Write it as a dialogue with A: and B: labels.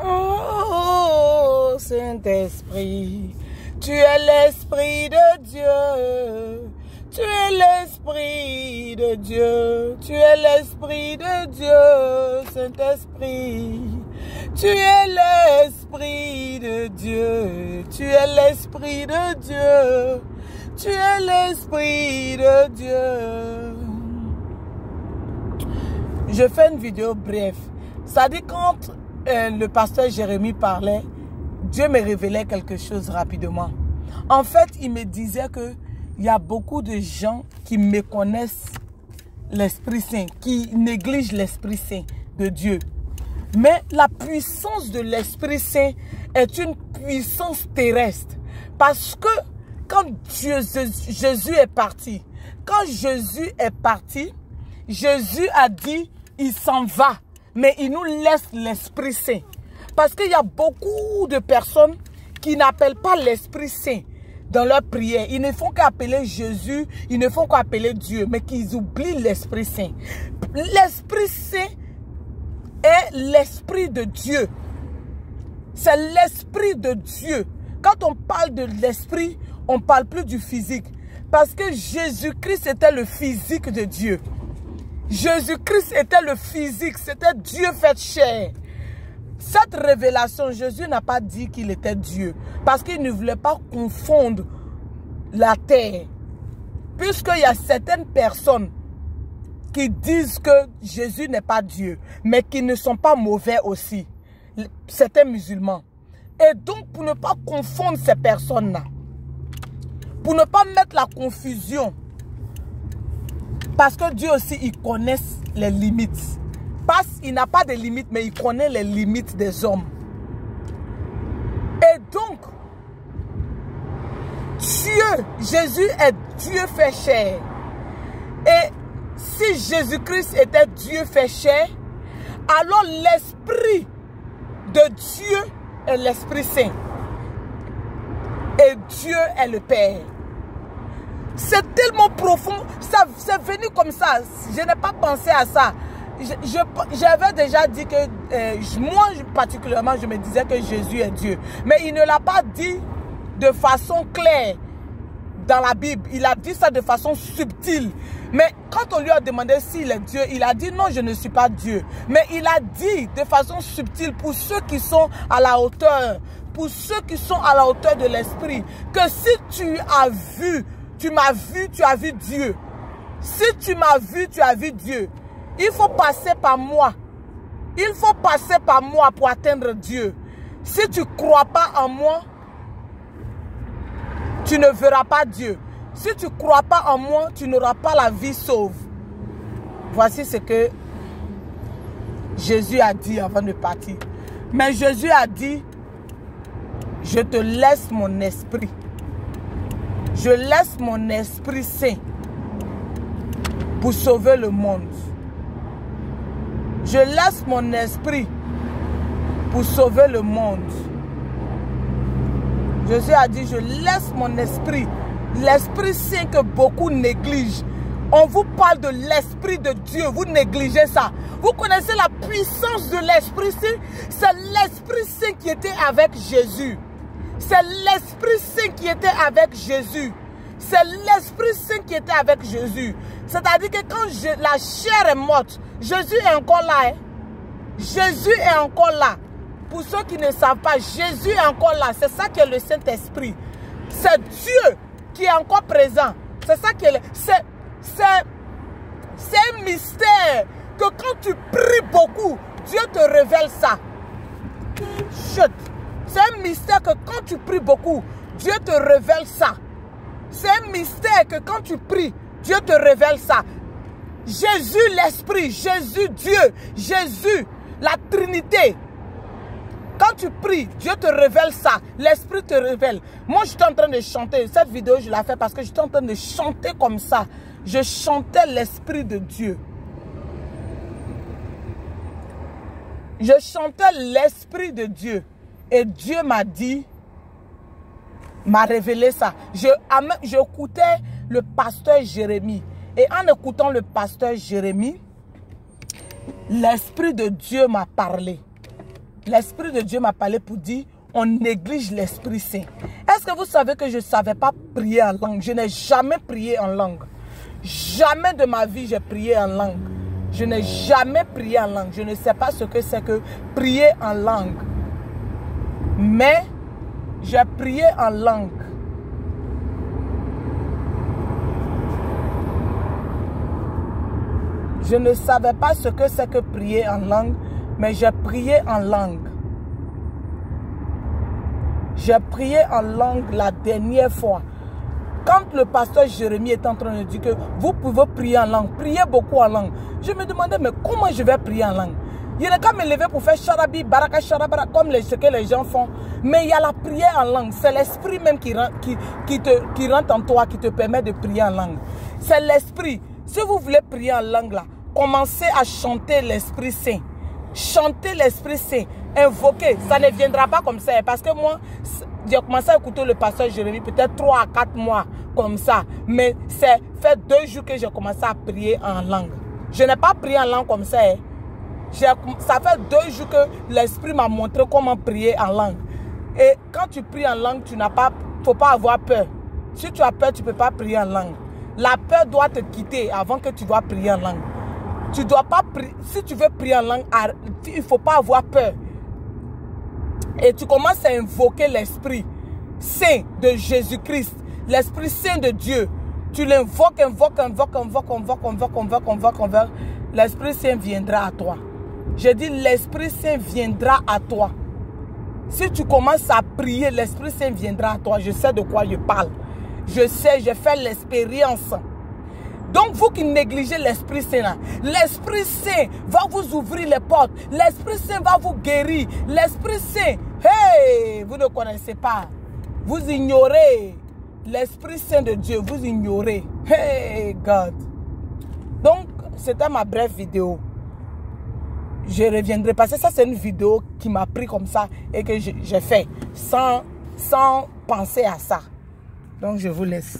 A: Oh, Saint-Esprit, tu es l'Esprit de Dieu. Tu es l'Esprit de Dieu. Tu es l'Esprit de Dieu, Saint-Esprit. Tu es l'Esprit de Dieu. Tu es l'Esprit de Dieu. Tu es l'Esprit de Dieu. Je fais une vidéo brève. Ça dit quand le pasteur Jérémie parlait, Dieu me révélait quelque chose rapidement. En fait, il me disait que il y a beaucoup de gens qui méconnaissent l'Esprit Saint, qui négligent l'Esprit Saint de Dieu. Mais la puissance de l'Esprit Saint est une puissance terrestre. Parce que quand Jésus est parti, Jésus a dit, il s'en va, mais il nous laisse l'Esprit Saint. Parce qu'il y a beaucoup de personnes qui n'appellent pas l'Esprit Saint dans leur prière. Ils ne font qu'appeler Jésus, ils ne font qu'appeler Dieu, mais qu'ils oublient l'Esprit Saint. L'Esprit Saint est l'Esprit de Dieu. C'est l'Esprit de Dieu. Quand on parle de l'Esprit, on ne parle plus du physique. Parce que Jésus-Christ était le physique de Dieu. Jésus-Christ était le physique, c'était Dieu fait chair. Cette révélation, Jésus n'a pas dit qu'il était Dieu. Parce qu'il ne voulait pas confondre la terre. Puisqu'il y a certaines personnes qui disent que Jésus n'est pas Dieu. Mais qui ne sont pas mauvais aussi. Certains musulmans. Et donc pour ne pas confondre ces personnes-là. Pour ne pas mettre la confusion. Parce que Dieu aussi, il connaît les limites. Parce qu'il n'a pas de limites, mais il connaît les limites des hommes. Et donc, Dieu, Jésus est Dieu fait chair. Et si Jésus-Christ était Dieu fait chair, alors l'Esprit de Dieu est l'Esprit Saint. Et Dieu est le Père. C'est tellement profond, c'est venu comme ça, je n'ai pas pensé à ça. J'avais déjà dit que, moi particulièrement, je me disais que Jésus est Dieu. Mais il ne l'a pas dit de façon claire dans la Bible. Il a dit ça de façon subtile. Mais quand on lui a demandé s'il est Dieu, il a dit non, je ne suis pas Dieu. Mais il a dit de façon subtile pour ceux qui sont à la hauteur, pour ceux qui sont à la hauteur de l'esprit, que si tu as vu, tu m'as vu, tu as vu Dieu. Si tu m'as vu, tu as vu Dieu. Il faut passer par moi. Il faut passer par moi pour atteindre Dieu. Si tu ne crois pas en moi, tu ne verras pas Dieu. Si tu ne crois pas en moi, tu n'auras pas la vie sauve. Voici ce que Jésus a dit avant de partir. Mais Jésus a dit, je te laisse mon esprit. Je laisse mon Esprit Saint pour sauver le monde. Je laisse mon esprit pour sauver le monde. Jésus a dit, je laisse mon esprit. L'Esprit Saint que beaucoup négligent. On vous parle de l'Esprit de Dieu, vous négligez ça. Vous connaissez la puissance de l'Esprit Saint? C'est l'Esprit Saint qui était avec Jésus. C'est l'Esprit Saint qui était avec Jésus. C'est l'Esprit Saint qui était avec Jésus. C'est-à-dire que quand la chair est morte, Jésus est encore là. Hein? Jésus est encore là. Pour ceux qui ne savent pas, Jésus est encore là. C'est ça qui est le Saint-Esprit. C'est Dieu qui est encore présent. C'est ça qui est... C'est un mystère que quand tu pries beaucoup, Dieu te révèle ça. Chut. C'est un mystère que quand tu pries beaucoup, Dieu te révèle ça. C'est un mystère que quand tu pries, Dieu te révèle ça. Jésus l'Esprit, Jésus Dieu, Jésus la Trinité. Quand tu pries, Dieu te révèle ça. L'Esprit te révèle. Moi, j'étais en train de chanter. Cette vidéo, je l'ai fait parce que j'étais en train de chanter comme ça. Je chantais l'Esprit de Dieu. Je chantais l'Esprit de Dieu. Et Dieu m'a dit, m'a révélé ça. J'écoutais le pasteur Jérémie. Et en écoutant le pasteur Jérémie, l'Esprit de Dieu m'a parlé. l'Esprit de Dieu m'a parlé pour dire, on néglige l'Esprit Saint. Est-ce que vous savez que je ne savais pas prier en langue? Je n'ai jamais prié en langue. Jamais de ma vie, j'ai prié en langue. Je n'ai jamais prié en langue. Je ne sais pas ce que c'est que prier en langue. Mais j'ai prié en langue. Je ne savais pas ce que c'est que prier en langue, mais j'ai prié en langue. J'ai prié en langue la dernière fois. Quand le pasteur Jérémie est en train de dire que vous pouvez prier en langue, priez beaucoup en langue. Je me demandais, mais comment je vais prier en langue? Il n'y a qu'à me lever pour faire charabi, baraka, charabara, comme ce que les gens font. Mais il y a la prière en langue. C'est l'esprit même qui rentre en toi, qui te permet de prier en langue. C'est l'esprit. Si vous voulez prier en langue, là, commencez à chanter l'Esprit Saint. Chantez l'Esprit Saint. Invoquez. Ça ne viendra pas comme ça. Parce que moi, j'ai commencé à écouter le pasteur Jérémie peut-être 3 à 4 mois comme ça. Mais c'est fait 2 jours que j'ai commencé à prier en langue. Je n'ai pas prié en langue comme ça. Ça fait 2 jours que l'Esprit m'a montré comment prier en langue. Et quand tu pries en langue, tu n'as pas, faut pas avoir peur. Si tu as peur, tu ne peux pas prier en langue. La peur doit te quitter avant que tu dois prier en langue. Tu dois pas prier. Si tu veux prier en langue, il ne faut pas avoir peur. Et tu commences à invoquer l'Esprit Saint de Jésus-Christ, l'Esprit Saint de Dieu. Tu l'invoques, invoques. L'Esprit Saint viendra à toi. Je dis, l'Esprit Saint viendra à toi. Si tu commences à prier, l'Esprit Saint viendra à toi. Je sais de quoi je parle. Je sais, j'ai fait l'expérience. Donc, vous qui négligez l'Esprit Saint, l'Esprit Saint va vous ouvrir les portes. L'Esprit Saint va vous guérir. L'Esprit Saint, hey, vous ne connaissez pas. Vous ignorez l'Esprit Saint de Dieu. Vous ignorez. Hey, God. Donc, c'était ma brève vidéo. Je reviendrai parce que ça, c'est une vidéo qui m'a pris comme ça et que j'ai fait sans penser à ça. Donc, je vous laisse.